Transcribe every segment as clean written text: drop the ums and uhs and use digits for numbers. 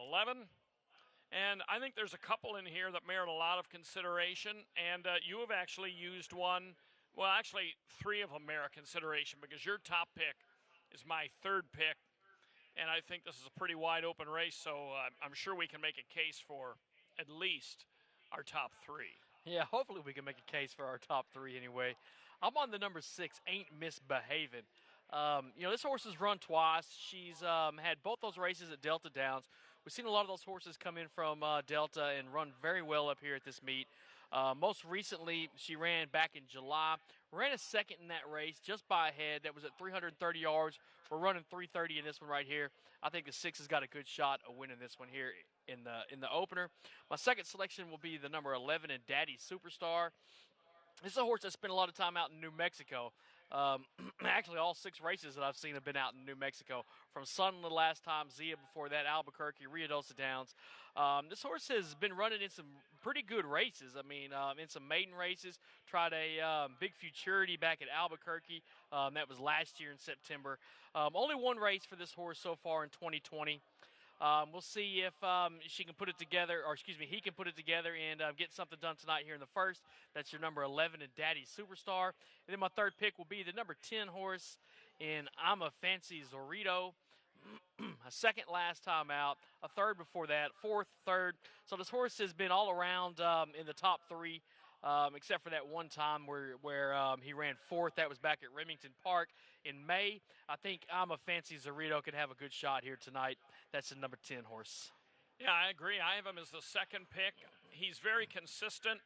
11. And I think there's a couple in here that merit a lot of consideration, and you have actually used one. Well, actually, three of them merit consideration because your top pick is my third pick, and I think this is a pretty wide open race, so I'm sure we can make a case for at least our top three. Yeah, hopefully we can make a case for our top three anyway. I'm on the number 6, Ain't Misbehavin'. This horse has run twice. She's had both those races at Delta Downs. We've seen a lot of those horses come in from Delta and run very well up here at this meet. Most recently, she ran back in July. Ran a second in that race, just by a head. That was at 330 yards. We're running 330 in this one right here. I think the 6 has got a good shot of winning this one here in the opener. My second selection will be the number 11 and Daddy Superstar. This is a horse that spent a lot of time out in New Mexico. Actually, all 6 races that I've seen have been out in New Mexico. From Sunland the last time, Zia before that, Albuquerque, Rio Dosa Downs. This horse has been running in some pretty good races. I mean, in some maiden races. Tried a big futurity back at Albuquerque. That was last year in September. Only one race for this horse so far in 2020. We'll see if she can put it together, or excuse me, he can put it together and get something done tonight here in the first. That's your number 11 and Daddy Superstar. And then my third pick will be the number 10 horse in I'm a Fancy Zorito. A second last time out, a third before that, fourth, third. So this horse has been all around in the top 3. Except for that one time where he ran fourth. That was back at Remington Park in May. I think I'm a Fancy Zorito could have a good shot here tonight. That's the number 10 horse. Yeah, I agree. I have him as the second pick. He's very consistent.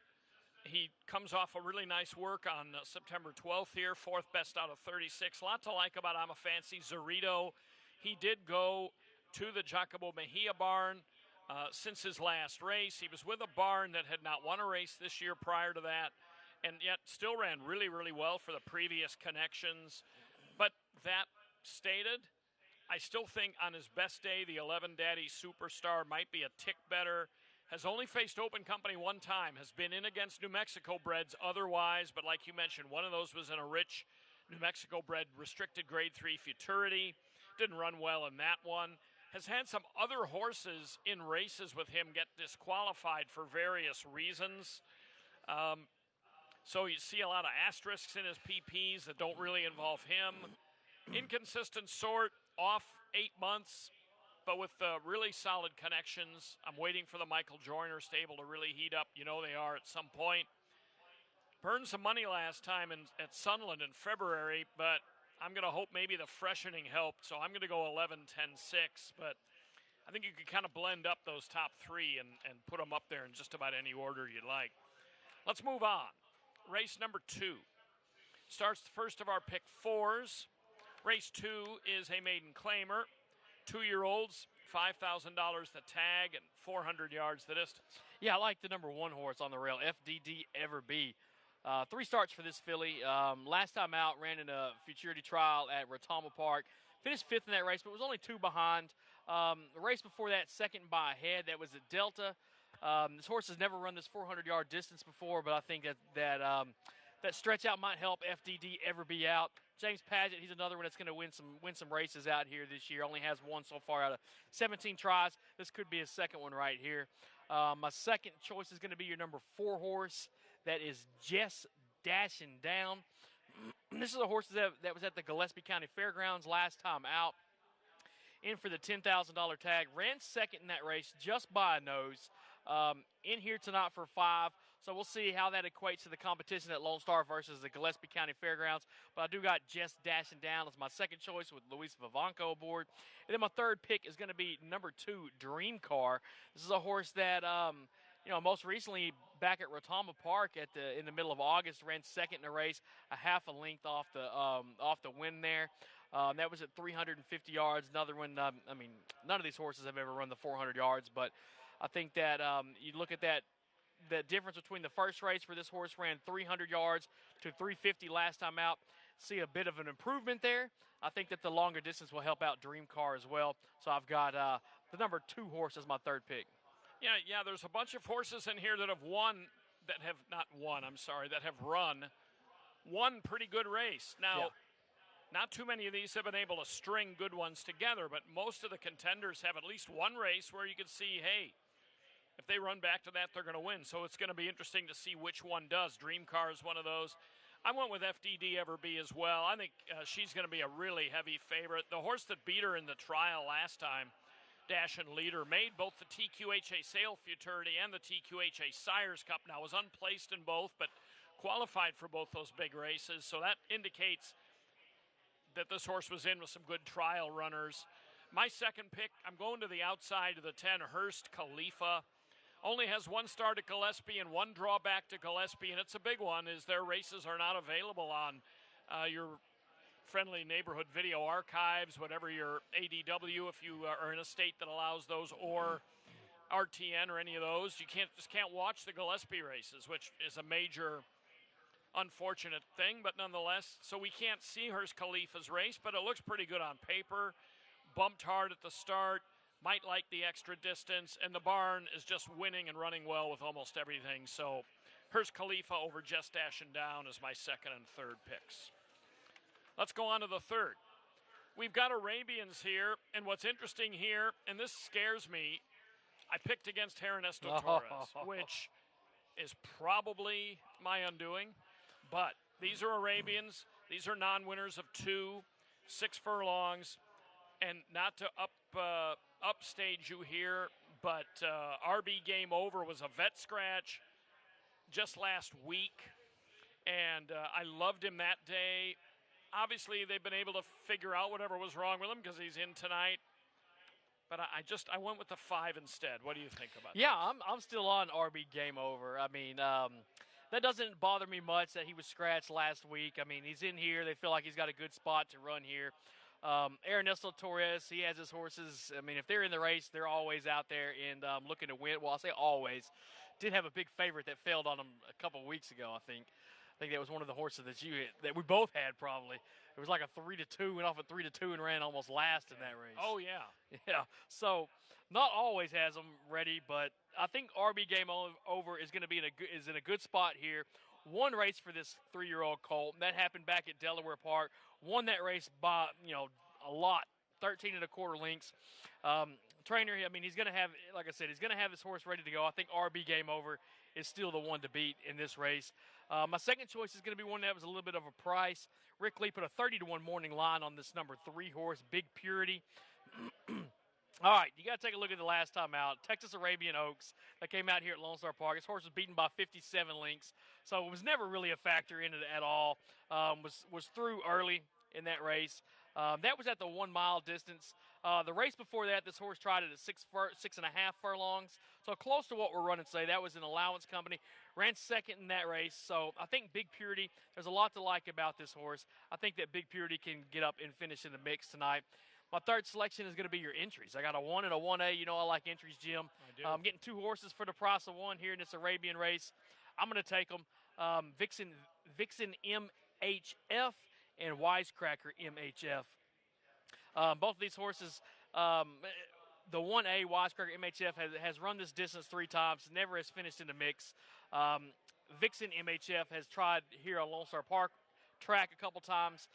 He comes off a really nice work on September 12th here, 4th best out of 36. A lot to like about I'm a Fancy Zorito. He did go to the Jacobo Mejia barn. Since his last race. He was with a barn that had not won a race this year prior to that, and yet still ran really, really well for the previous connections. But that stated, I still think on his best day, the 11 Daddy Superstar might be a tick better. Has only faced open company one time, has been in against New Mexico breds otherwise, but like you mentioned, one of those was in a rich New Mexico bred restricted grade 3 futurity. Didn't run well in that one. Has had some other horses in races with him get disqualified for various reasons. So you see a lot of asterisks in his PPs that don't really involve him. Inconsistent sort, off 8 months, but with really solid connections. I'm waiting for the Michael Joyner stable to really heat up. You know they are at some point. Burned some money last time at Sunland in February, but I'm going to hope maybe the freshening helped, so I'm going to go 11, 10, 6. But I think you could kind of blend up those top 3 and put them up there in just about any order you'd like. Let's move on. Race number 2 starts the first of our pick 4s. Race 2 is a maiden claimer. 2-year-olds, $5,000 the tag and 400 yards the distance. Yeah, I like the number 1 horse on the rail, FDD Everbee. 3 starts for this filly. Last time out, ran in a futurity trial at Retama Park. Finished 5th in that race, but was only 2 behind. The race before that, second by a head. That was at Delta. This horse has never run this 400-yard distance before, but I think that stretch out might help FDD Everbee out. James Padgett, he's another one that's going to win some races out here this year. Only has 1 so far out of 17 tries. This could be a second one right here. My second choice is going to be your number 4 horse. That is Just Dashing Down. This is a horse that was at the Gillespie County Fairgrounds last time out. In for the $10,000 tag. Ran second in that race just by a nose. In here tonight for 5. So we'll see how that equates to the competition at Lone Star versus the Gillespie County Fairgrounds. But I do got Just Dashing Down as my second choice with Luis Vivanco aboard. And then my third pick is going to be number 2, Dream Car. This is a horse that most recently back at Retama Park in the middle of August, ran second in the race, a half a length off the win there. That was at 350 yards. Another one, none of these horses have ever run the 400 yards, but I think that you look at that difference between the first race where this horse ran 300 yards to 350 last time out, see a bit of an improvement there. I think that the longer distance will help out Dream Car as well. So I've got the number 2 horse as my third pick. Yeah, there's a bunch of horses in here that have run one pretty good race. Now, not too many of these have been able to string good ones together, but most of the contenders have at least one race where you can see, hey, if they run back to that, they're going to win. So it's going to be interesting to see which one does. Dream Car is one of those. I went with FDD Everbee as well. I think she's going to be a really heavy favorite. The horse that beat her in the trial last time, Dash and Leader, made both the TQHA Sale Futurity and the TQHA Sires Cup. Now, was unplaced in both, but qualified for both those big races. So that indicates that this horse was in with some good trial runners. My second pick, I'm going to the outside of the 10, Hearst Khalifa. Only has one start at Gillespie and one drawback to Gillespie, and it's a big one, is their races are not available on your friendly neighborhood video archives, whatever your ADW, if you are in a state that allows those, or RTN or any of those. You just can't watch the Gillespie races, which is a major unfortunate thing, but nonetheless, so we can't see Hearst Khalifa's race, but it looks pretty good on paper. Bumped hard at the start. Might like the extra distance, and the barn is just winning and running well with almost everything. So Hearst Khalifa over Just Dashing Down is my second and third picks. Let's go on to the third. We've got Arabians here, and what's interesting here, and this scares me, I picked against Ernesto Torres, which is probably my undoing, but these are Arabians. These are non-winners of 2, 6 furlongs, and not to upstage you here, but RB Game Over was a vet scratch just last week, and I loved him that day. Obviously, they've been able to figure out whatever was wrong with him because he's in tonight. But I went with the 5 instead. What do you think about that? Yeah, I'm still on RB Game Over. I mean, that doesn't bother me much that he was scratched last week. I mean, he's in here. They feel like he's got a good spot to run here. Ernesto Torres, he has his horses. I mean, if they're in the race, they're always out there and looking to win. Well, I say always. Did have a big favorite that failed on him a couple of weeks ago, I think. I think that was one of the horses that we both had probably. It was like a 3-2, went off at 3-2 and ran almost last in that race. Oh, yeah. Yeah, so not always has them ready, but I think RB Game Over is going to be in a good spot here. One race for this 3-year-old colt. That happened back at Delaware Park. Won that race by, a lot, 13 1/4 lengths. Trainer, I mean, he's going to have, like I said, he's going to have his horse ready to go. I think RB Game Over is still the one to beat in this race. My second choice is going to be one that was a little bit of a price. Rick Lee put a 30-1 morning line on this number 3 horse, Big Purity. All right, you got to take a look at the last time out. Texas Arabian Oaks that came out here at Lone Star Park. His horse was beaten by 57 lengths, so it was never really a factor in it at all. Was through early in that race. That was at the 1 mile distance. The race before that, this horse tried it at 6.5 furlongs, so close to what we're running today. That was an allowance company. Ran second in that race, so I think Big Purity, there's a lot to like about this horse. I think that Big Purity can get up and finish in the mix tonight. My third selection is going to be your entries. I got a 1 and a 1A. You know I like entries, Jim. I do. I'm getting 2 horses for the price of 1 here in this Arabian race. I'm going to take them. Vixen MHF and Wisecracker MHF. Both of these horses, the 1A Wisecracker MHF has run this distance 3 times, never has finished in the mix. Vixen MHF has tried here on Lone Star Park track a couple times,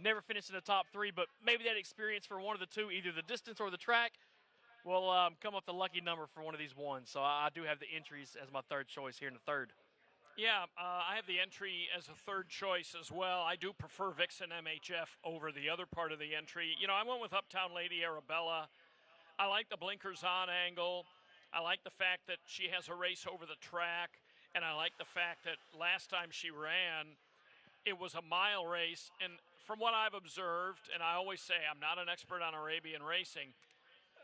never finished in the top 3, but maybe that experience for one of the two, either the distance or the track, will come up the lucky number for one of these ones. So I do have the entries as my third choice here in the third. Yeah, I have the entry as a third choice as well. I do prefer Vixen MHF over the other part of the entry. I went with Uptown Lady Arabella. I like the blinkers on angle. I like the fact that she has a race over the track. And I like the fact that last time she ran, it was a mile race. And from what I've observed, and I always say I'm not an expert on Arabian racing,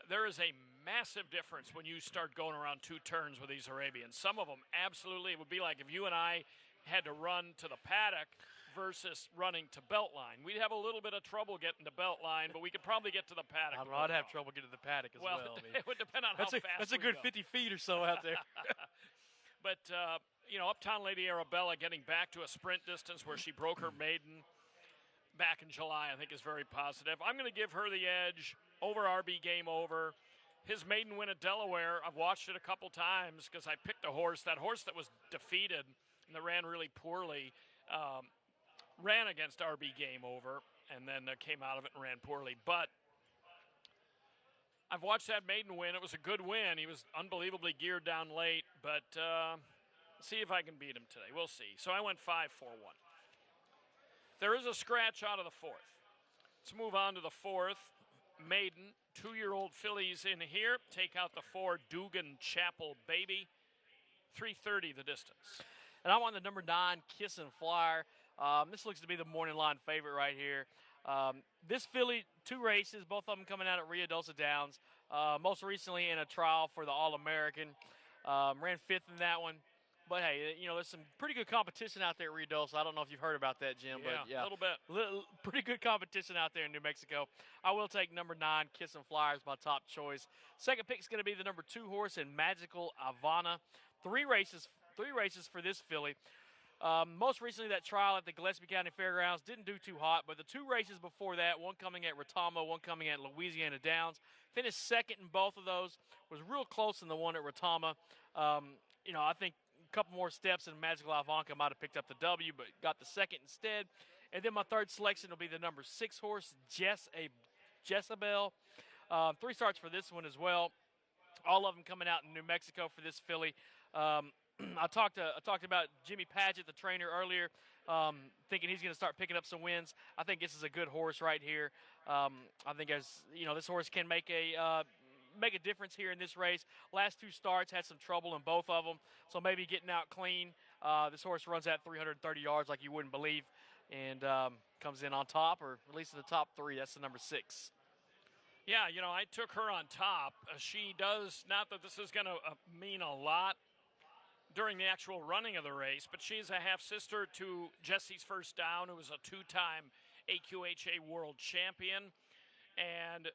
there is a massive difference when you start going around 2 turns with these Arabians. Some of them, absolutely, it would be like if you and I had to run to the paddock versus running to Beltline. We'd have a little bit of trouble getting to Beltline, but we could probably get to the paddock. I'd have trouble getting to the paddock as well. I mean, it would depend on how fast that's a good 50 feet or so out there. But, Uptown Lady Arabella getting back to a sprint distance where she broke her maiden back in July, I think is very positive. I'm going to give her the edge over RB Game Over. His maiden win at Delaware, I've watched it a couple times because I picked a horse. That horse that was defeated and that ran really poorly ran against RB Game Over. and then came out of it and ran poorly. But I've watched that maiden win. It was a good win. He was unbelievably geared down late, but see if I can beat him today. We'll see. So I went 5-4-1. There is a scratch out of the fourth. Let's move on to the fourth. Maiden, 2-year-old fillies in here. Take out the 4 Dugan Chapel Baby. 3:30 the distance. And I'm on the number 9, Kissin' Flyer. This looks to be the morning line favorite right here. This filly, 2 races, both of them coming out at Ruidoso Downs. Most recently in a trial for the All-American. Ran 5th in that one. But, hey, there's some pretty good competition out there at Ruidoso. I don't know if you've heard about that, Jim. Yeah, but yeah, a little bit. Pretty good competition out there in New Mexico. I will take number 9, Kissin' Flyer, as my top choice. Second pick is going to be the number 2 horse in Magical Ivana. 3 races for this filly. Most recently, that trial at the Gillespie County Fairgrounds didn't do too hot, but the 2 races before that, one coming at Retama, one coming at Louisiana Downs, finished second in both of those, was real close in the one at Retama. I think a couple more steps and Magical Ivanka might have picked up the W, but got the second instead. And then my third selection will be the number 6 horse, Jezebel. 3 starts for this one as well. All of them coming out in New Mexico for this filly. I talked about Jimmy Padgett, the trainer, earlier, thinking he's going to start picking up some wins. I think this is a good horse right here. I think this horse can make a difference here in this race. Last 2 starts had some trouble in both of them, so maybe getting out clean. This horse runs at 330 yards like you wouldn't believe, and comes in on top, or at least in the top 3. That's the number 6. Yeah, I took her on top. She does, not that this is going to mean a lot during the actual running of the race, but she's a half-sister to Jesse's First Down, who was a 2-time AQHA world champion. And,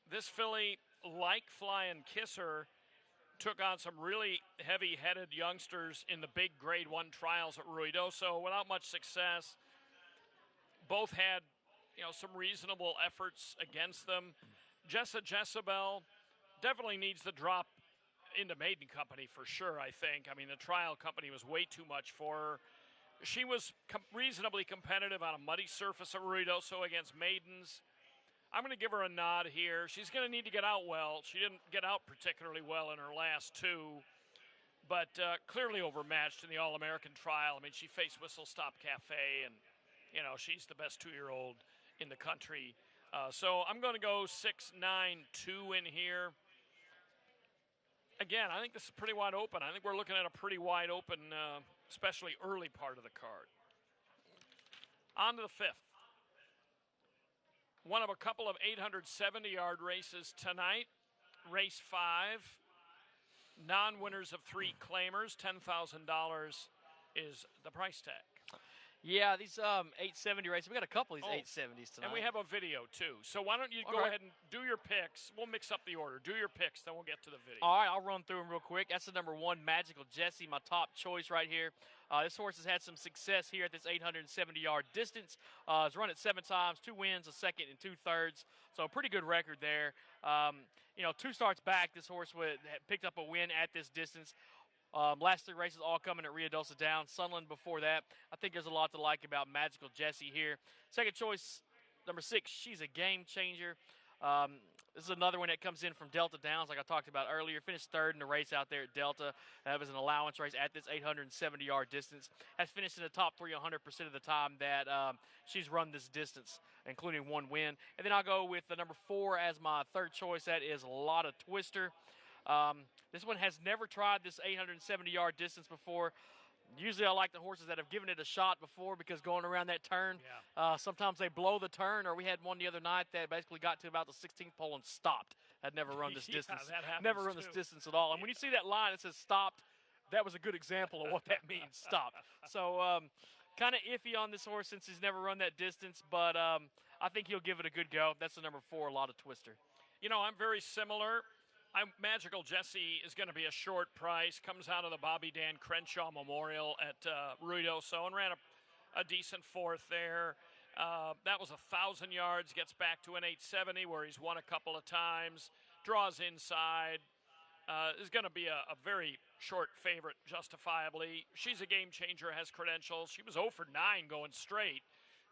this filly, like Flying Kisser, took on some really heavy-headed youngsters in the big Grade 1 trials at Ruidoso without much success. Both had, some reasonable efforts against them. Jezebel definitely needs the drop into maiden company for sure, I think. I mean, the trial company was way too much for her. She was reasonably competitive on a muddy surface at Ruidoso against maidens. I'm going to give her a nod here. She's going to need to get out well. She didn't get out particularly well in her last 2, but clearly overmatched in the All-American trial. I mean, she faced Whistle Stop Cafe, and, she's the best 2-year-old in the country. So I'm going to go 6-9-2 in here. Again, I think this is pretty wide open. I think we're looking at a pretty wide open, especially early part of the card. On to the 5th. One of a couple of 870-yard races tonight. Race 5. Non-winners of 3 claimers. $10,000 is the price tag. Yeah, these 870 races. We got a couple of these 870s tonight. And we have a video, too. So why don't you go ahead and do your picks. We'll mix up the order. Do your picks, then we'll get to the video. All right, I'll run through them real quick. That's the number 1, Magical Jessie, my top choice right here. This horse has had some success here at this 870-yard distance. It's run it 7 times, 2 wins, a second, and 2/3. So a pretty good record there. 2 starts back, this horse picked up a win at this distance. Last 3 races all coming at Ruidoso Downs. Sunland before that. I think there's a lot to like about Magical Jessie here. Second choice, number 6, she's a game changer. This is another one that comes in from Delta Downs, like I talked about earlier. Finished 3rd in the race out there at Delta. That was an allowance race at this 870-yard distance. Has finished in the top 3 100% of the time that she's run this distance, including 1 win. And then I'll go with the number 4 as my third choice. That is Lotta Twister. This one has never tried this 870-yard distance before. Usually I like the horses that have given it a shot before, because going around that turn, sometimes they blow the turn, or we had one the other night that basically got to about the 16th pole and stopped. Had never run this distance. Never run this distance at all. And when you see that line that says stopped, that was a good example of what that means, stopped. So kind of iffy on this horse since he's never run that distance, but I think he'll give it a good go. That's the number 4, Lotta Twister. I'm very similar. Magical Jessie is going to be a short price. Comes out of the Bobby Dan Crenshaw Memorial at Ruidoso and ran a decent 4th there. That was 1,000 yards. Gets back to an 870 where he's won a couple of times. Draws inside. Is going to be a very short favorite, justifiably. She's a game changer, has credentials. She was 0 for 9 going straight.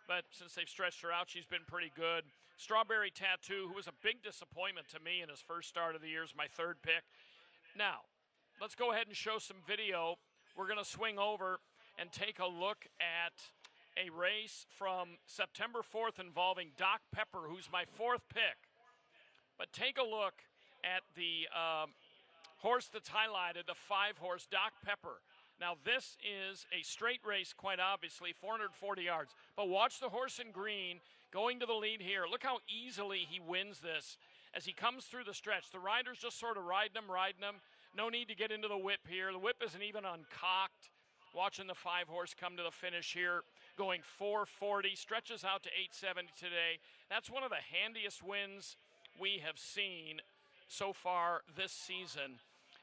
but since they've stretched her out, she's been pretty good. Strawberry Tattoo, who was a big disappointment to me in his first start of the year, is my third pick. Now, let's go ahead and show some video. We're going to swing over and take a look at a race from September 4th involving Doc Pepper, who's my fourth pick. But take a look at the horse that's highlighted, the 5-horse Doc Pepper. Now, this is a straight race, quite obviously, 440 yards. But watch the horse in green going to the lead here. Look how easily he wins this as he comes through the stretch. The rider's just sort of riding him. No need to get into the whip here. The whip isn't even uncocked. Watching the 5-horse come to the finish here, going 440, stretches out to 870 today. That's one of the handiest wins we have seen so far this season.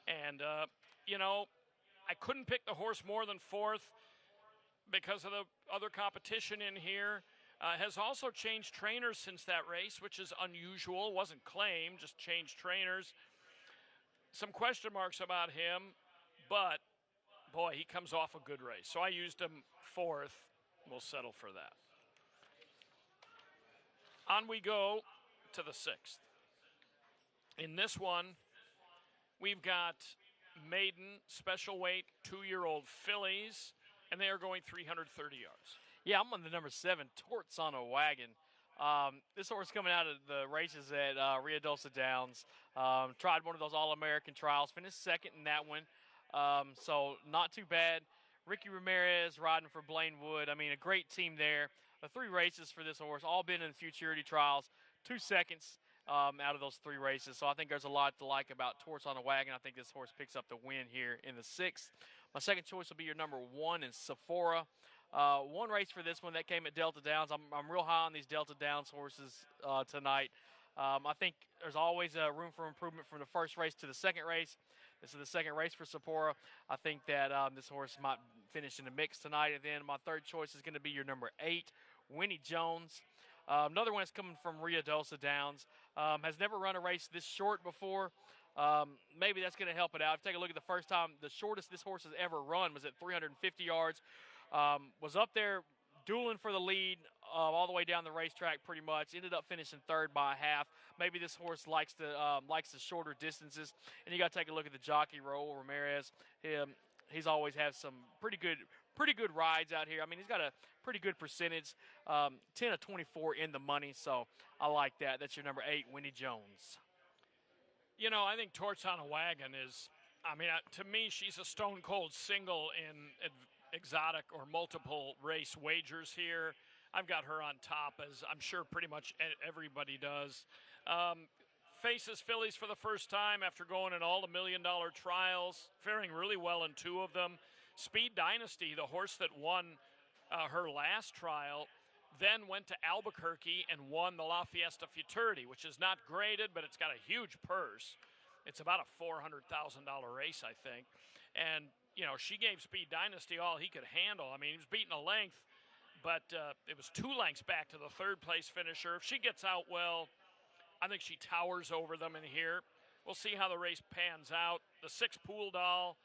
And, I couldn't pick the horse more than fourth because of the other competition in here. Has also changed trainers since that race, which is unusual. Wasn't claimed, just changed trainers. Some question marks about him, but, boy, he comes off a good race. So I used him fourth. We'll settle for that. On we go to the 6th. In this one, we've got maiden special weight 2-year-old fillies, and they are going 330 yards. Yeah, I'm on the number 7, Torts on a Wagon. This horse coming out of the races at Ruidoso Downs. Tried one of those All-American trials, finished second in that one. So not too bad. Ricky Ramirez riding for Blaine Wood. I mean, a great team there. The 3 races for this horse, all been in futurity trials. 2 seconds out of those 3 races. So I think there's a lot to like about Torts on a Wagon. I think this horse picks up the win here in the 6th. My second choice will be your number 1 in Sephora. One race for this one that came at Delta Downs. I'm real high on these Delta Downs horses tonight. I think there's always room for improvement from the first race to the second race. This is the second race for Sephora. I think that this horse might finish in the mix tonight. And then my third choice is going to be your number 8, Winnie Jones. Another one that's coming from Ruidoso Downs. Has never run a race this short before. Maybe that's going to help it out. Take a look at the first time. The shortest this horse has ever run was at 350 yards. Was up there dueling for the lead all the way down the racetrack pretty much. Ended up finishing third by a half. Maybe this horse likes the shorter distances. And you got to take a look at the jockey, Raul Ramirez. He's always had some pretty good rides out here. I mean, he's got a pretty good percentage, 10 of 24 in the money. So I like that. That's your number 8, Winnie Jones. I think Torts on a Wagon is, to me, she's a stone-cold single in exotic or multiple race wagers here. I've got her on top, as I'm sure pretty much everybody does. Faces fillies for the first time after going in all the $1 million trials, faring really well in 2 of them. Speed Dynasty, the horse that won her last trial, then went to Albuquerque and won the La Fiesta Futurity, which is not graded, but it's got a huge purse. It's about a $400,000 race, I think. And, she gave Speed Dynasty all he could handle. I mean, he was beating a length, but it was 2 lengths back to the third-place finisher. If she gets out well, I think she towers over them in here. We'll see how the race pans out. The 6 Pool Doll,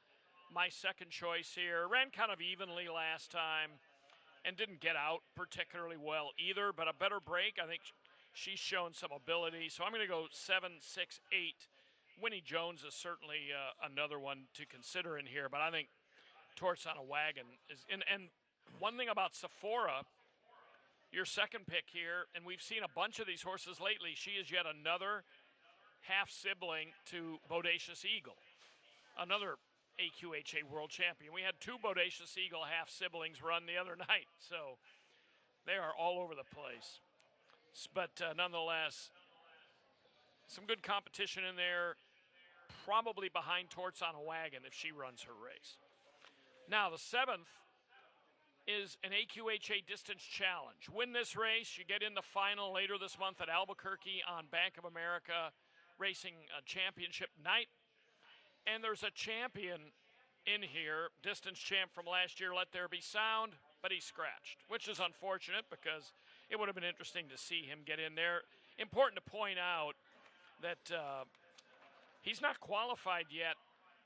my second choice here. Ran kind of evenly last time and didn't get out particularly well either, but a better break. I think she's shown some ability. So I'm going to go 7, 6, 8. Winnie Jones is certainly another one to consider in here, but I think Torts on a Wagon is – and one thing about Sephora, your second pick here, and we've seen a bunch of these horses lately, she is yet another half-sibling to Bodacious Eagle, another AQHA world champion. We had 2 Bodacious Eagle half-siblings run the other night, so they are all over the place. But nonetheless, some good competition in there, probably behind Torts on a Wagon if she runs her race. Now, the 7th is an AQHA Distance Challenge. Win this race, you get in the final later this month at Albuquerque on Bank of America Racing Championship night. And there's a champion in here, distance champ from last year, Let There Be Sound, but he's scratched, which is unfortunate because it would have been interesting to see him get in there. Important to point out that he's not qualified yet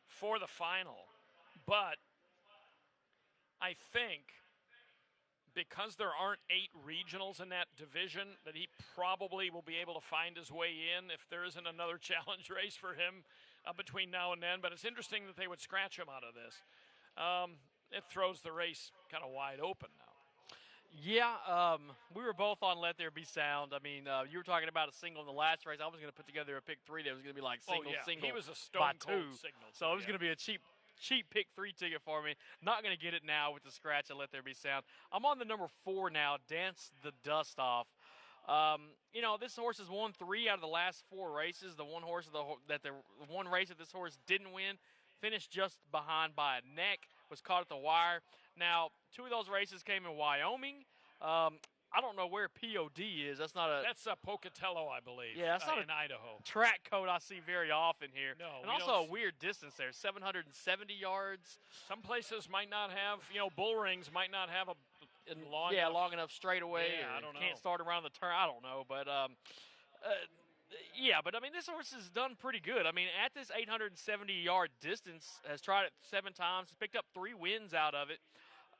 for the final, but I think because there aren't 8 regionals in that division, that he probably will be able to find his way in if there isn't another challenge race for him between now and then. But it's interesting that they would scratch him out of this. It throws the race kind of wide open now. Yeah, we were both on Let There Be Sound. I mean, you were talking about a single in the last race. I was going to put together a pick 3 that was going to be like single. He was a by stone cold 2. signal. So it was going to be a cheap pick 3 ticket for me. Not going to get it now with the scratch and Let There Be Sound. I'm on the number 4 now, Dance the Dust Off. This horse has won 3 out of the last 4 races. The one race that this horse didn't win, finished just behind by a neck, was caught at the wire. Now, 2 of those races came in Wyoming. I don't know where POD is. That's Pocatello, I believe. Yeah, that's not in Idaho. Track code I see very often here. No, and also a weird distance there, 770 yards. Some places might not have, bull rings might not have long enough straightaway. Yeah, I don't know. Can't start around the turn. I don't know, but but I mean, this horse has done pretty good. I mean, at this 870-yard distance, has tried it 7 times, picked up 3 wins out of it.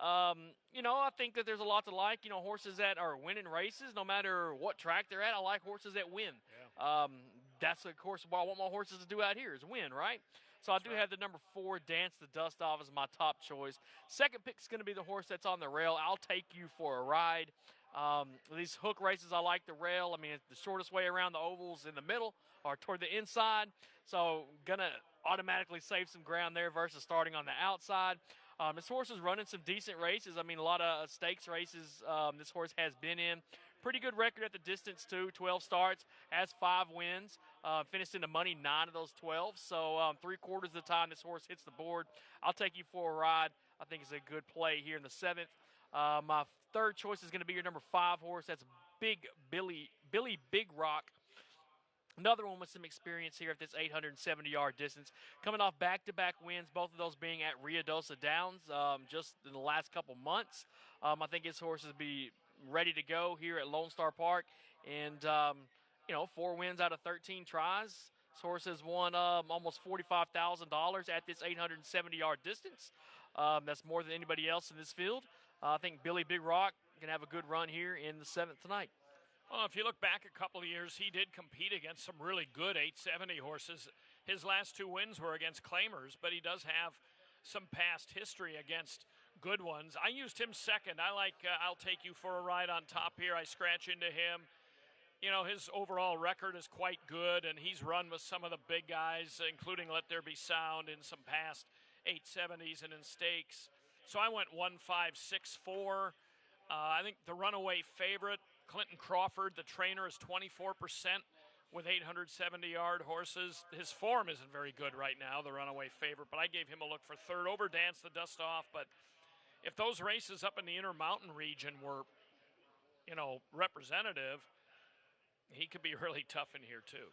I think that there's a lot to like. Horses that are winning races, no matter what track they're at. I like horses that win. Yeah. That's, of course, what I want my horses to do out here is win, right? So I do have the number 4, Dance the Dust Off, as my top choice. Second pick is going to be the horse that's on the rail. I'll Take You for a Ride. These hook races, I like the rail. I mean, the shortest way around the ovals in the middle or toward the inside. So going to automatically save some ground there versus starting on the outside. This horse is running some decent races. I mean, a lot of stakes races this horse has been in. Pretty good record at the distance, too. 12 starts, has 5 wins. Finished in the money 9 of those 12. So 3/4 of the time this horse hits the board. I'll Take You for a Ride. I think it's a good play here in the 7th. My third choice is going to be your number 5 horse. That's Billy Big Rock. Another one with some experience here at this 870-yard distance. Coming off back-to-back wins, both of those being at Ruidoso Downs just in the last couple months. I think his horse will be ready to go here at Lone Star Park. And, 4 wins out of 13 tries. This horse has won almost $45,000 at this 870-yard distance. That's more than anybody else in this field. I think Billy Big Rock can have a good run here in the 7th tonight. Well, if you look back a couple of years, he did compete against some really good 870 horses. His last 2 wins were against claimers, but he does have some past history against good ones. I used him second. I like I'll Take You for a Ride on top here. I scratch into him. His overall record is quite good, and he's run with some of the big guys, including Let There Be Sound in some past 870s and in stakes. So I went 1-5-6-4. I think the runaway favorite, Clinton Crawford, the trainer, is 24% with 870-yard horses. His form isn't very good right now, the runaway favorite, but I gave him a look for third over Dance the Dust Off. But if those races up in the Intermountain region were, representative, he could be really tough in here too.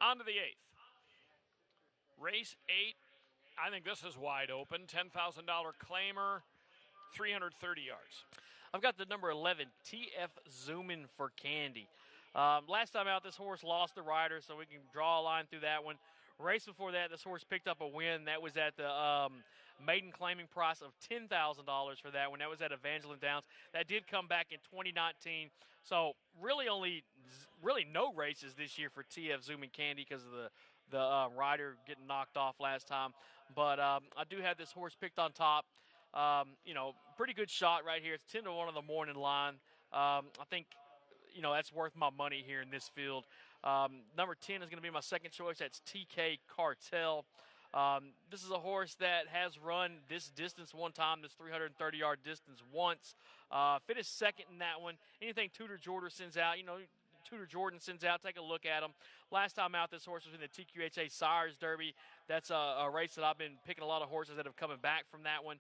On to the 8th. Race 8, I think this is wide open. $10,000 claimer, 330 yards. I've got the number 11, TF Zoomin' for Candy. Last time out, this horse lost the rider, so we can draw a line through that one. Race before that, this horse picked up a win. That was at the maiden claiming price of $10,000 for that one. That was at Evangeline Downs. That did come back in 2019. So really no races this year for TF Zoomin' Candy because of the rider getting knocked off last time. But I do have this horse picked on top. Pretty good shot right here. It's 10-1 on the morning line. I think, that's worth my money here in this field. Number 10 is going to be my second choice. That's TK Cartel. This is a horse that has run this distance one time, this 330-yard distance once. Finished second in that one. Anything Tudor Jordan sends out, take a look at him. Last time out, this horse was in the TQHA Sires Derby. That's a race that I've been picking a lot of horses that have coming back from that one.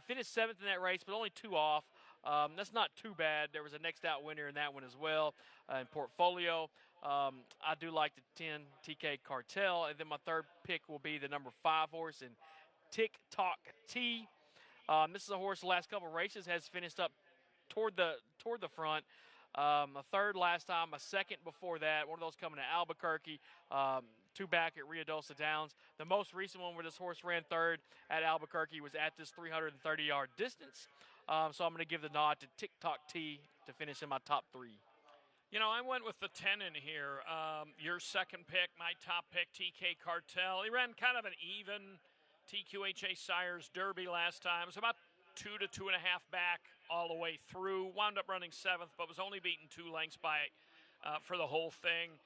Finished 7th in that race, but only 2 off. That's not too bad. There was a next out winner in that one as well in Portfolio. I do like the 10 TK Cartel. And then my third pick will be the number 5 horse in Tick Tock T. This is a horse the last couple of races has finished up toward the front. A third last time, a second before that. One of those coming to Albuquerque. 2 back at Ruidoso Downs. The most recent one where this horse ran third at Albuquerque was at this 330-yard distance. So I'm going to give the nod to TikTok T to finish in my top 3. You know, I went with the 10 in here. Your second pick, my top pick, TK Cartel. He ran kind of an even TQHA Sires Derby last time. It was about 2 to 2.5 back all the way through. Wound up running 7th, but was only beaten 2 lengths by for the whole thing.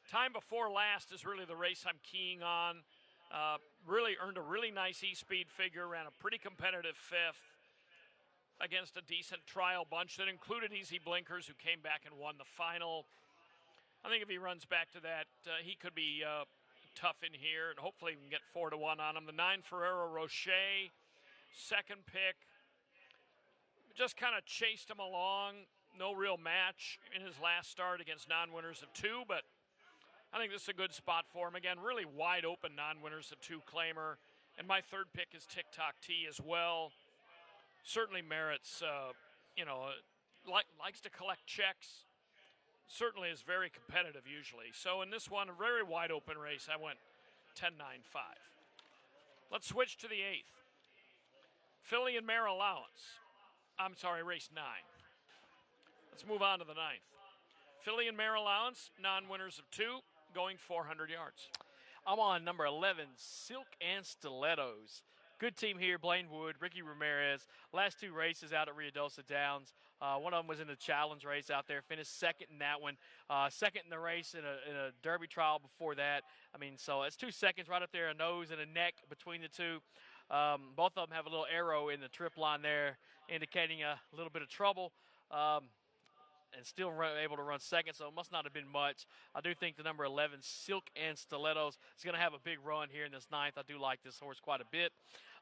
Time before last is really the race I'm keying on. Really earned a really nice E-speed figure, ran a pretty competitive 5th against a decent trial bunch that included Easy Blinkers, who came back and won the final. I think if he runs back to that, he could be tough in here, and hopefully we can get 4 to 1 on him. The 9 Ferrero Rocher, second pick, just kind of chased him along. No real match in his last start against non-winners of 2, but I think this is a good spot for him. Again, really wide open non-winners of 2 claimer. And my third pick is TikTok T as well. Certainly merits, likes to collect checks. Certainly is very competitive usually. So in this one, a very wide open race, I went 10-9-5. Let's switch to the 8th. Filly and Mare Allowance. I'm sorry, race 9. Let's move on to the 9th. Filly and Mare Allowance, non-winners of 2, going 400 yards. I'm on number 11, Silk and Stilettos. Good team here, Blaine Wood, Ricky Ramirez. Last 2 races out at Ruidoso Downs. One of them was in the challenge race out there. Finished second in that one. Second in the race in a Derby trial before that. I mean, so it's 2 seconds right up there, a nose and a neck between the 2. Both of them have a little arrow in the trip line there, indicating a little bit of trouble. And still able to run second, so it must not have been much. I do think the number 11, Silk and Stilettos, is going to have a big run here in this 9th. I do like this horse quite a bit.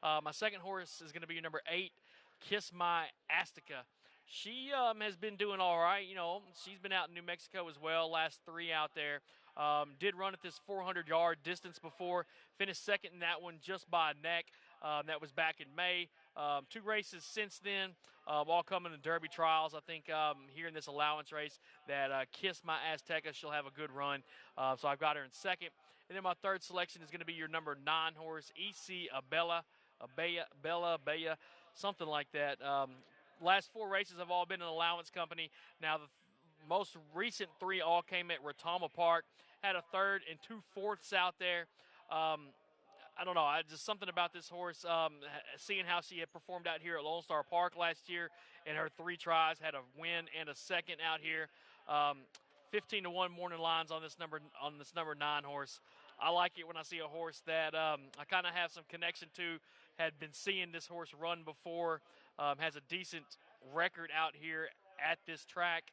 My second horse is going to be number 8, Kiss My Azteca. She has been doing all right. You know, she's been out in New Mexico as well, last 3 out there. Did run at this 400-yard distance before. Finished second in that one just by a neck. That was back in May. 2 races since then, all coming in Derby trials. I think here in this allowance race that Kiss My Azteca, she'll have a good run. So I've got her in second. And then my third selection is going to be your number 9 horse, EC Bella, something like that. Last 4 races have all been in allowance company. Now the most recent 3 all came at Retama Park. Had a 3rd and 2 fourths out there. I don't know. Just something about this horse, seeing how she had performed out here at Lone Star Park last year in her 3 tries, had a win and a second out here. 15 to 1 morning lines on this number 9 horse. I like it when I see a horse that I kind of have some connection to. Had been seeing this horse run before. Has a decent record out here at this track.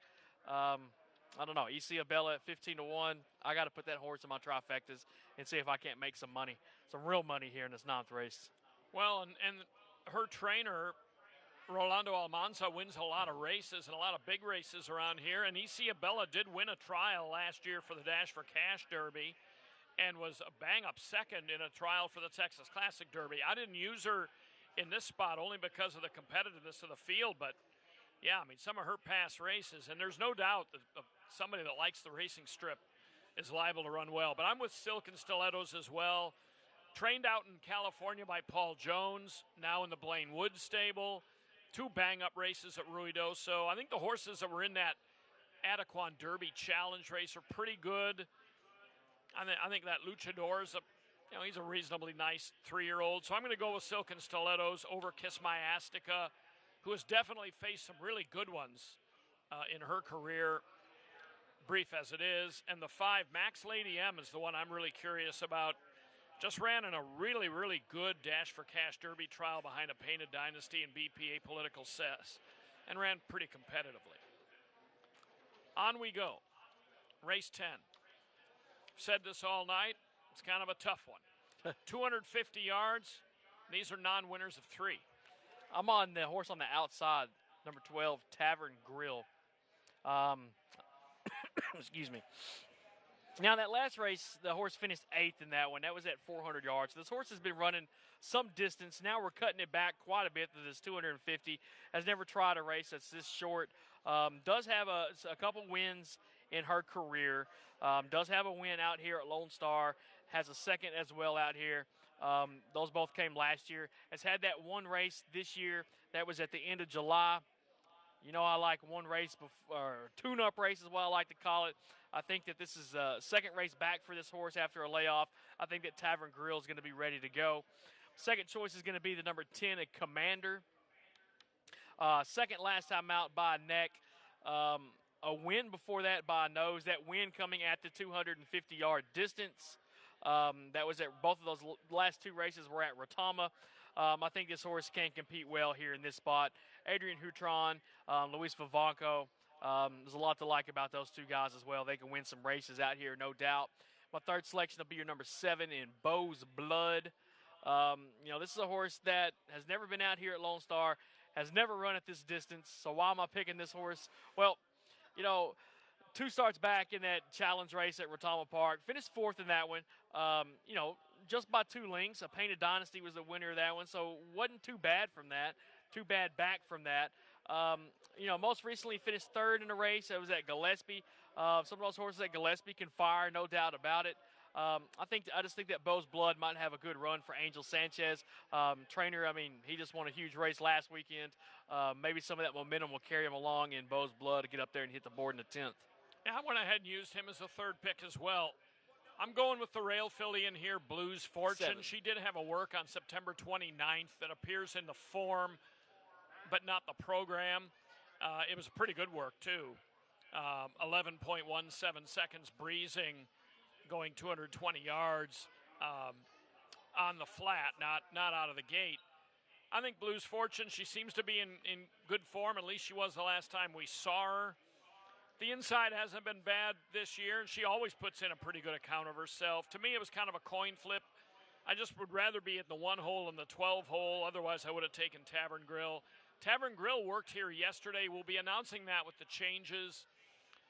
I don't know. Isabella at 15 to 1. I got to put that horse in my trifectas and see if I can't make some money, some real money here in this 9th race. Well, and her trainer, Rolando Almanza, wins a lot of races and a lot of big races around here. And Isabella did win a trial last year for the Dash for Cash Derby and was a bang-up second in a trial for the Texas Classic Derby. I didn't use her in this spot only because of the competitiveness of the field, but yeah, I mean, some of her past races, and there's no doubt that somebody that likes the racing strip is liable to run well. But I'm with Silk and Stilettos as well. Trained out in California by Paul Jones, now in the Blaine Woods stable. 2 bang-up races at Ruidoso. I think the horses that were in that Adequan Derby Challenge race are pretty good. I think that Luchador's he's a reasonably nice 3-year-old. So I'm going to go with Silk and Stilettos over Kiss My Azteca, who has definitely faced some really good ones in her career, brief as it is. And the 5, Max Lady M, is the one I'm really curious about. Just ran in a really, really good Dash for Cash Derby trial behind a Painted Dynasty and BPA Political Cess, and ran pretty competitively. On we go. Race 10. Said this all night. It's kind of a tough one. 250 yards. These are non-winners of 3. I'm on the horse on the outside, number 12, Tavern Grill. Excuse me. Now, that last race, the horse finished 8th in that one. That was at 400 yards. This horse has been running some distance. Now we're cutting it back quite a bit to this 250. Has never tried a race that's this short. Does have a couple wins in her career. Does have a win out here at Lone Star. has a second as well out here. Those both came last year. Has had that one race this year. That was at the end of July. You know, I like one race, or tune-up race is what I like to call it. I think that this is a second race back for this horse after a layoff. I think that Tavern Grill is going to be ready to go. Second choice is going to be the number 10, a Commander. Second last time out by a neck. A win before that by a nose. That win coming at the 250-yard distance. That was at both of those last two races were at Rotama. I think this horse can compete well here in this spot. Adrian Hutron, Luis Vivanco. There's a lot to like about those two guys as well. They can win some races out here, no doubt. My third selection will be your number 7 in Beau's Blood. You know, this is a horse that has never been out here at Lone Star, has never run at this distance. So why am I picking this horse? Well, you know, 2 starts back in that challenge race at Rotama Park. Finished 4th in that one. You know, just by 2 lengths. A Painted Dynasty was the winner of that one, so wasn't too bad from that. Too bad back from that. You know, most recently finished 3rd in a race. It was at Gillespie. Some of those horses at Gillespie can fire, no doubt about it. I just think that Beau's Blood might have a good run for Angel Sanchez. Trainer, I mean, he just won a huge race last weekend. Maybe some of that momentum will carry him along in Beau's Blood to get up there and hit the board in the 10th. Yeah, I went ahead and used him as a 3rd pick as well. I'm going with the rail filly in here, Blues Fortune. 7. She did have a work on September 29th that appears in the form, but not the program. It was a pretty good work, too. 11.17 seconds breezing, going 220 yards on the flat, not out of the gate. I think Blues Fortune, she seems to be in good form. At least she was the last time we saw her. The inside hasn't been bad this year, and she always puts in a pretty good account of herself. To me, it was kind of a coin flip. I just would rather be at the 1 hole and the 12 hole. Otherwise, I would have taken Tavern Grill. Tavern Grill worked here yesterday. We'll be announcing that with the changes.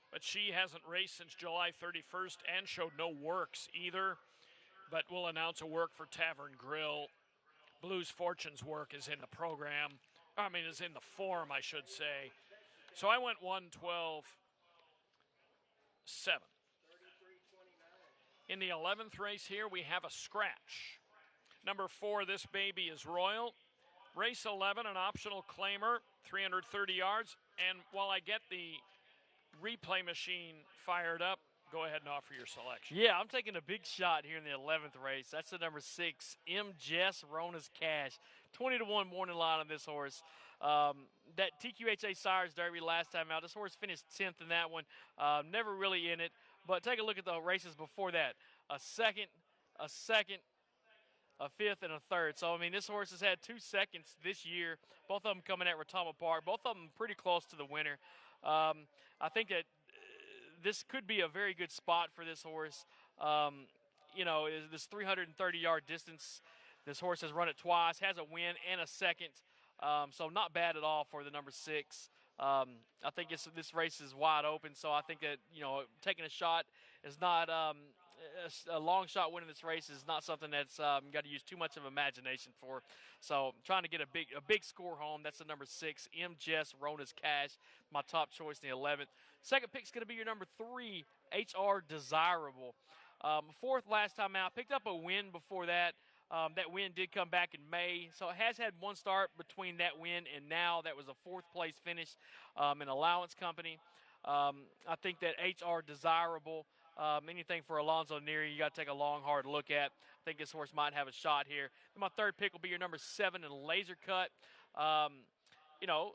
But she hasn't raced since July 31st and showed no works either. But we'll announce a work for Tavern Grill. Blues Fortune's work is in the program. Is in the form, I should say. So I went 1-12-7. In the 11th race here, we have a scratch. Number 4, this baby is Royal. Race 11, an optional claimer, 330 yards. And while I get the replay machine fired up, go ahead and offer your selection. Yeah, I'm taking a big shot here in the 11th race. That's the number 6, M. Jess Rona's Cash. 20-1 morning line on this horse. That TQHA Sires Derby last time out, this horse finished 10th in that one. Never really in it. But take a look at the races before that. A second, a 5th, and a 3rd. So, I mean, this horse has had 2 seconds this year. Both of them coming at Rotama Park. Both of them pretty close to the winner. I think that this could be a very good spot for this horse. You know, this 330-yard distance, this horse has run it twice, has a win and a second. So not bad at all for the number 6. I think this race is wide open, so I think that, you know, taking a shot is not a long shot winning this race is not something that's got to use too much of imagination for. So trying to get a big score home. That's the number 6, M. Jess Rona's Cash, my top choice in the 11th. Second pick is going to be your number 3, HR Desirable. 4th last time out. Picked up a win before that. That win did come back in May, so it has had 1 start between that win and now. That was a 4th place finish in Allowance Company. I think that HR Desirable, anything for Alonzo Neary, you got to take a long, hard look at. I think this horse might have a shot here. And my 3rd pick will be your number 7 in Laser Cut. You know,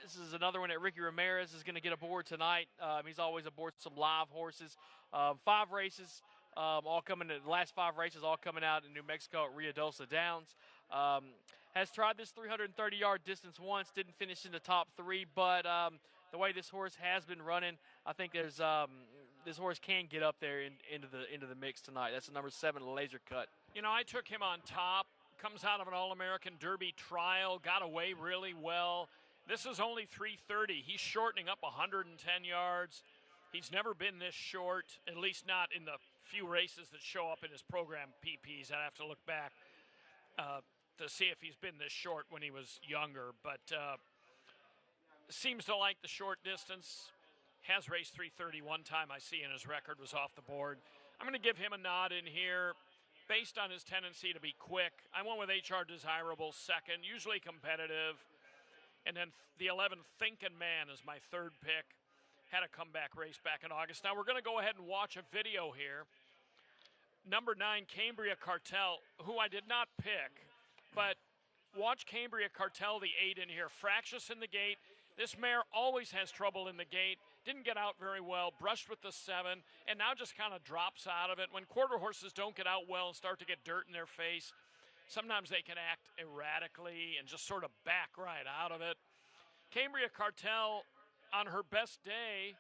this is another one that Ricky Ramirez is going to get aboard tonight. He's always aboard some live horses. 5 races. The last 5 races all coming out in New Mexico at Ruidoso Downs. Has tried this 330-yard distance once, didn't finish in the top 3, but the way this horse has been running, I think there's this horse can get up there into the mix tonight. That's the number 7, Laser Cut. You know, I took him on top. Comes out of an All-American Derby trial, got away really well. This is only 330. He's shortening up 110 yards. He's never been this short, at least not in the few races that show up in his program PPs. I'd have to look back to see if he's been this short when he was younger. But seems to like the short distance. Has raced 330 one time I see in his record, was off the board. I'm going to give him a nod in here based on his tendency to be quick. I went with HR Desirable second, usually competitive. And then the 11 Thinkin' Man is my third pick. Had a comeback race back in August. Now we're going to go ahead and watch a video here. Number 9, Cambria Cartel, who I did not pick, but watch Cambria Cartel, the 8 in here. Fractious in the gate. This mare always has trouble in the gate. Didn't get out very well, brushed with the 7, and now just kind of drops out of it. When quarter horses don't get out well and start to get dirt in their face, sometimes they can act erratically and just sort of back right out of it. Cambria Cartel, on her best day,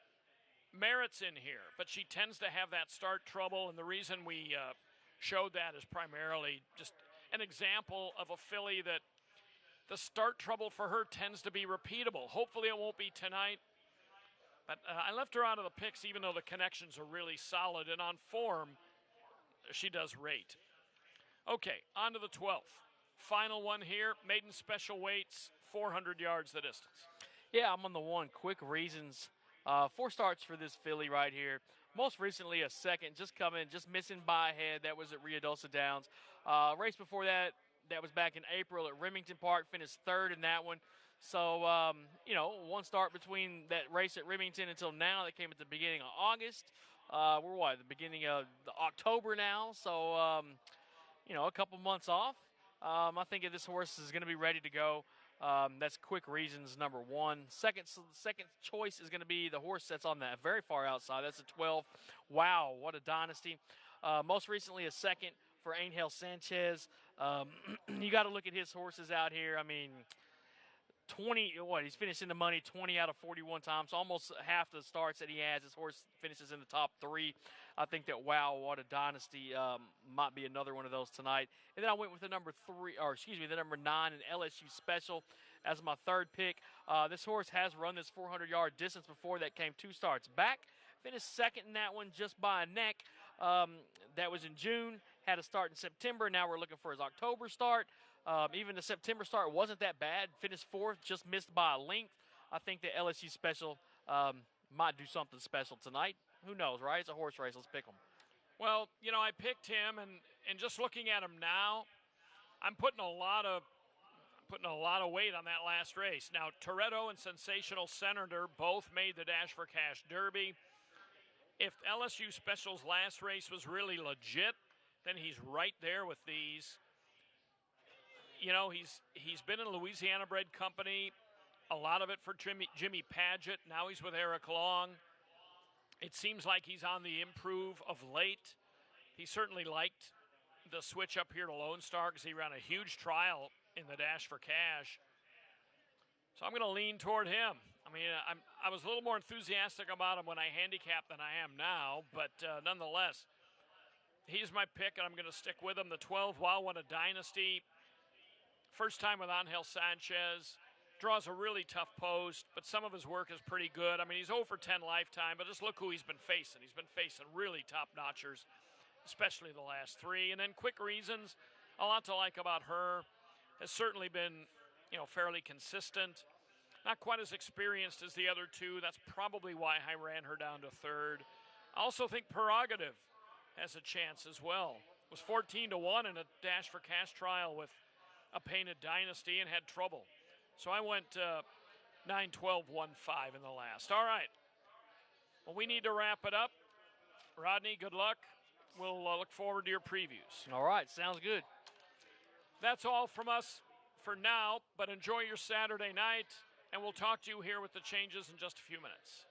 merits in here, but she tends to have that start trouble, and the reason we showed that is primarily just an example of a filly that the start trouble for her tends to be repeatable. Hopefully it won't be tonight, but I left her out of the picks even though the connections are really solid, and on form, she does rate. Okay, on to the 12th. Final one here, maiden special weights, 400 yards the distance. Yeah, I'm on the 1. Quick Reasons. 4 starts for this filly right here. Most recently a second, just missing by a head. That was at Rio Dosa Downs. Race before that, that was back in April at Remington Park. Finished 3rd in that one. So, 1 start between that race at Remington until now. That came at the beginning of August. We're the beginning of October now. So, a couple months off. I think this horse is going to be ready to go. That's Quick Reasons, number 1. Second choice is going to be the horse that's on the very far outside. That's a 12. Wow, what a dynasty. Most recently a second for Angel Sanchez. You got to look at his horses out here. I mean, he's finished in the money 20 out of 41 times. Almost half the starts that he has, his horse finishes in the top 3. I think that, wow, what a dynasty, might be another one of those tonight. And then I went with the number 9 in LSU Special as my third pick. This horse has run this 400-yard distance before. That came 2 starts back. Finished second in that one just by a neck. That was in June. Had a start in September. Now we're looking for his October start. Even the September start wasn't that bad. Finished 4th, just missed by a length. I think the LSU Special might do something special tonight. Who knows, right? It's a horse race. Let's pick him. Well, I picked him, and just looking at him now, I'm putting a lot of weight on that last race. Now, Toretto and Sensational Senator both made the Dash for Cash Derby. If LSU Special's last race was really legit, then he's right there with these. He's been in Louisiana Bred Company, a lot of it for Jimmy Padgett. Now he's with Eric Long. It seems like he's on the improve of late. He certainly liked the switch up here to Lone Star because he ran a huge trial in the Dash for Cash. So I'm going to lean toward him. I mean, I was a little more enthusiastic about him when I handicapped than I am now, but nonetheless, he's my pick, and I'm going to stick with him. The 12, Wow, What a Dynasty. First time with Angel Sanchez. Draws a really tough post, but some of his work is pretty good. I mean, he's 0 for 10 lifetime, but just look who he's been facing. He's been facing really top-notchers, especially the last 3. And then Quick Reasons, a lot to like about her. Has certainly been, fairly consistent. Not quite as experienced as the other 2. That's probably why I ran her down to 3rd. I also think Prerogative has a chance as well. Was 14-1 in a Dash for Cash trial with a Painted Dynasty and had trouble. So I went 9-12-1-5 in the last. All right. Well, we need to wrap it up. Rodney, good luck. We'll look forward to your previews. All right. Sounds good. That's all from us for now, but enjoy your Saturday night, and we'll talk to you here with the changes in just a few minutes.